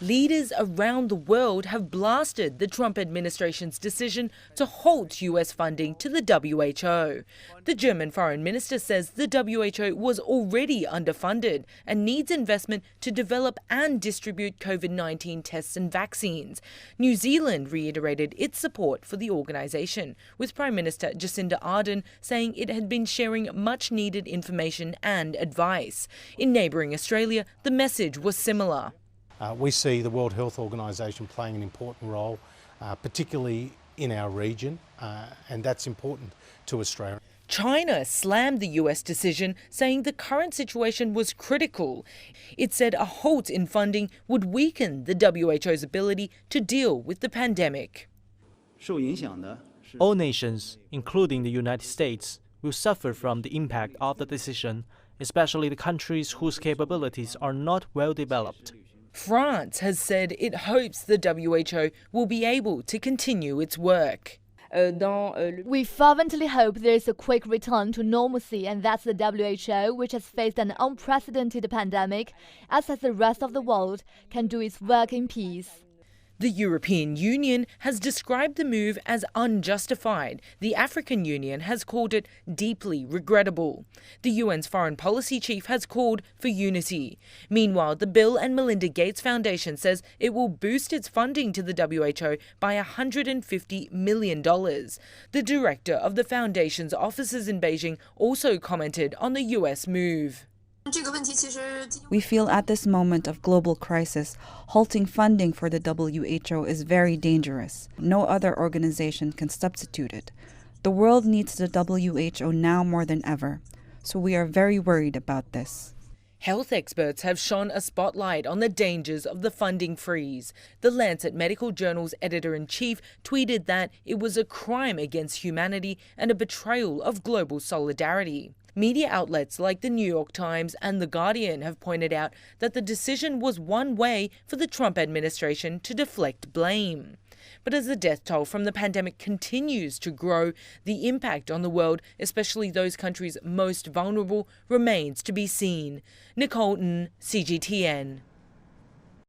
Leaders around the world have blasted the Trump administration's decision to halt US funding to the WHO. The German foreign minister says the WHO was already underfunded and needs investment to develop and distribute COVID-19 tests and vaccines. New Zealand reiterated its support for the organisation, with Prime Minister Jacinda Ardern saying it had been sharing much needed information and advice. In neighbouring Australia, the message was similar. We see the World Health Organization playing an important role, particularly in our region, and that's important to Australia. China slammed the US decision, saying the current situation was critical. It said a halt in funding would weaken the WHO's ability to deal with the pandemic. All nations, including the United States, will suffer from the impact of the decision, especially the countries whose capabilities are not well developed. France has said it hopes the WHO will be able to continue its work. We fervently hope there is a quick return to normalcy and that the WHO, which has faced an unprecedented pandemic, as has the rest of the world, can do its work in peace. The European Union has described the move as unjustified. The African Union has called it deeply regrettable. The UN's foreign policy chief has called for unity. Meanwhile, the Bill and Melinda Gates Foundation says it will boost its funding to the WHO by $150 million. The director of the foundation's offices in Beijing also commented on the US move. We feel at this moment of global crisis, halting funding for the WHO is very dangerous. No other organization can substitute it. The world needs the WHO now more than ever, so we are very worried about this. Health experts have shone a spotlight on the dangers of the funding freeze. The Lancet Medical Journal's editor-in-chief tweeted that it was a crime against humanity and a betrayal of global solidarity. Media outlets like the New York Times and The Guardian have pointed out that the decision was one way for the Trump administration to deflect blame. But as the death toll from the pandemic continues to grow, the impact on the world, especially those countries most vulnerable, remains to be seen. Nicole Ng, CGTN.